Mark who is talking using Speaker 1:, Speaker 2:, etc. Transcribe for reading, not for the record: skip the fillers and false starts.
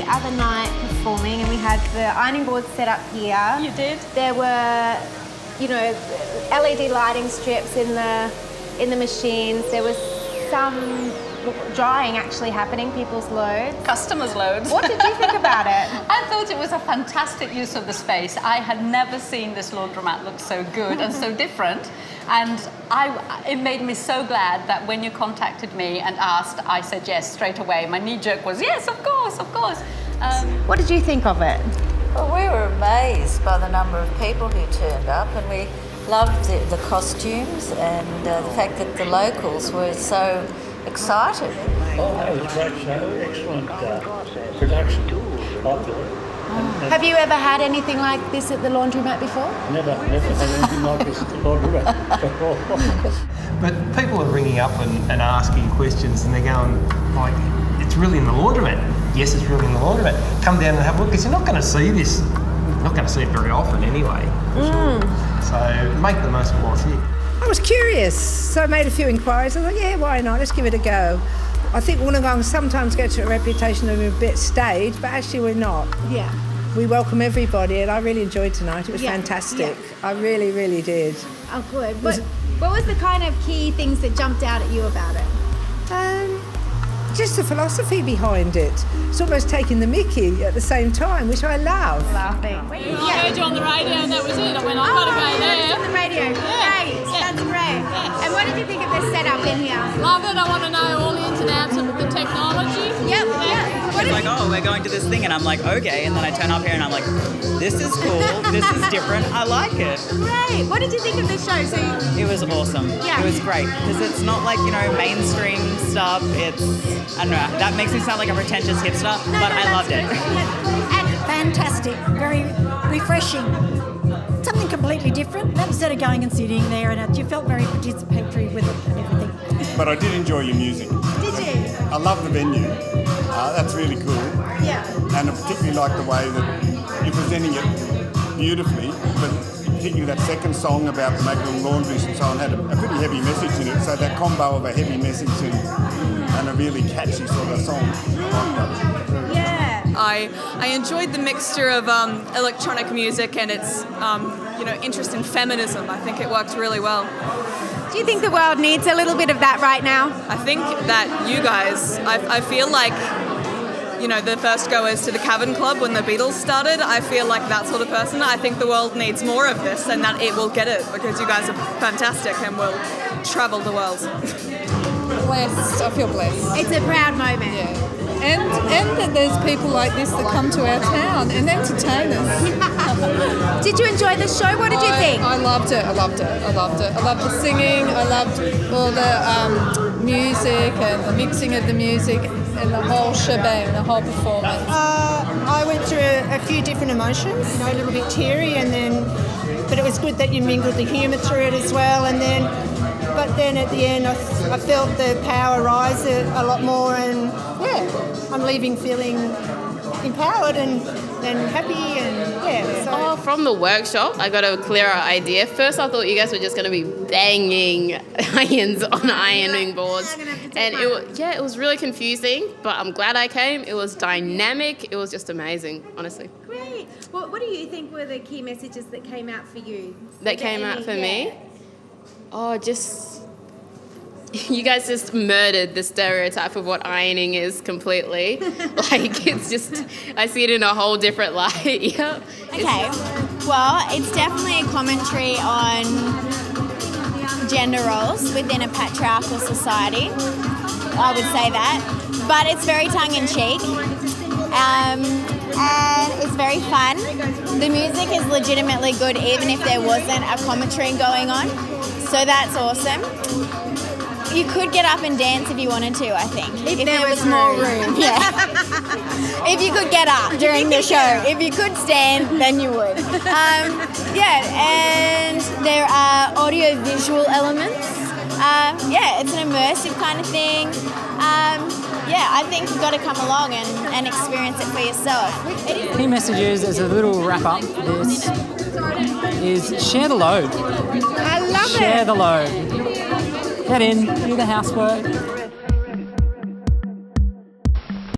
Speaker 1: the other night performing, and we had the ironing board set up here.
Speaker 2: You did?
Speaker 1: There were, you know, LED lighting strips in the machines. There was some drying actually happening, people's loads.
Speaker 2: Customers' loads.
Speaker 1: What did you think about it?
Speaker 2: I thought it was a fantastic use of the space. I had never seen this laundromat look so good and so different. And it made me so glad that when you contacted me and asked, I said yes straight away. My knee jerk was, yes, of course, of course.
Speaker 1: What did you think of it?
Speaker 3: Well, we were amazed by the number of people who turned up, and we loved the costumes and the fact that the locals were so excited.
Speaker 4: Oh, that was a great show. Excellent production. Loved it.
Speaker 1: Have you ever had anything like this at the laundromat before?
Speaker 4: Never had anything like this at the laundromat.
Speaker 5: But people are ringing up and asking questions, and they're going, like, it's really in the laundromat. Yes, it's really in the laundromat. Come down and have a look, because you're not going to see this. You're not going to see it very often anyway. For sure. So make the most of what's here.
Speaker 6: I was curious, so I made a few inquiries. I thought, yeah, why not? Let's give it a go. I think Wollongong sometimes gets a reputation of being a bit staid, but actually we're not.
Speaker 1: Yeah.
Speaker 6: We welcome everybody, and I really enjoyed tonight. It was fantastic.
Speaker 1: Yeah.
Speaker 6: I really, really did.
Speaker 1: Oh, good. What was the kind of key things that jumped out at you about it?
Speaker 6: Just the philosophy behind it. It's almost taking the mickey at the same time, which I love.
Speaker 1: Laughing.
Speaker 7: I heard you on the radio and that was it. I went, I've got to go there.
Speaker 1: On the radio. Great. That's great. And what did you think of the setup in here?
Speaker 7: Love it. I want to know all the ins and outs of the technology.
Speaker 1: Yep.
Speaker 8: It's like, oh, we're going to this thing, and I'm like, okay, and then I turn up here and I'm like, this is cool, this is different, I like it.
Speaker 1: Great. What did you think of the show?
Speaker 8: It was awesome.
Speaker 1: Yeah.
Speaker 8: It was great, because it's not like, you know, mainstream stuff. It's, I don't know, that makes me sound like a pretentious hipster, but I loved it.
Speaker 9: Fantastic, very refreshing. Something completely different. Instead of going and sitting there, and you felt very participatory with it and everything.
Speaker 10: But I did enjoy your music.
Speaker 1: Did you?
Speaker 10: I love the venue. That's really cool.
Speaker 1: Yeah.
Speaker 10: And I particularly like the way that you're presenting it beautifully, but particularly that second song about making laundries and so on had a pretty heavy message in it. So that combo of a heavy message and a really catchy sort of song.
Speaker 1: Yeah.
Speaker 11: I enjoyed the mixture of electronic music and its interest in feminism. I think it worked really well.
Speaker 1: Do you think the world needs a little bit of that right now?
Speaker 11: I think that you guys, I feel like, you know, the first goers to the Cavern Club when the Beatles started, I feel like that sort of person. I think the world needs more of this, and that it will get it, because you guys are fantastic and will travel the world.
Speaker 12: Blessed. I feel blessed.
Speaker 1: It's a proud moment.
Speaker 12: Yeah. And that there's people like this that come to our town and entertain us.
Speaker 1: Did you enjoy the show? What did you think?
Speaker 12: I loved it. I loved the singing. I loved all the music and the mixing of the music and the whole shebang, the whole performance.
Speaker 13: I went through a few different emotions, you know, a little bit teary, but it was good that you mingled the humour through it as well. But then at the end, I felt the power rise a lot more, and yeah, I'm leaving feeling empowered and happy, and yeah. So.
Speaker 14: From the workshop, I got a clearer idea. First, I thought you guys were just going to be banging irons on ironing boards, and it was really confusing. But I'm glad I came. It was dynamic. It was just amazing, honestly.
Speaker 1: Great. Well, what do you think were the key messages that came out for you?
Speaker 14: That came out for me? Oh, you guys just murdered the stereotype of what ironing is completely. Like, it's just, I see it in a whole different light. Yep.
Speaker 15: Okay, well, it's definitely a commentary on gender roles within a patriarchal society. I would say that. But it's very tongue-in-cheek. And it's very fun. The music is legitimately good, even if there wasn't a commentary going on. So that's awesome. You could get up and dance if you wanted to, I think. If there was more room. Yeah. If you could get up during the show. If you could stand, then you would. And there are audio-visual elements. It's an immersive kind of thing. I think you've got to come along and experience it for yourself.
Speaker 16: Key messages as a little wrap-up. This is share the load.
Speaker 1: I love it.
Speaker 16: Share the load. Get in, do the housework,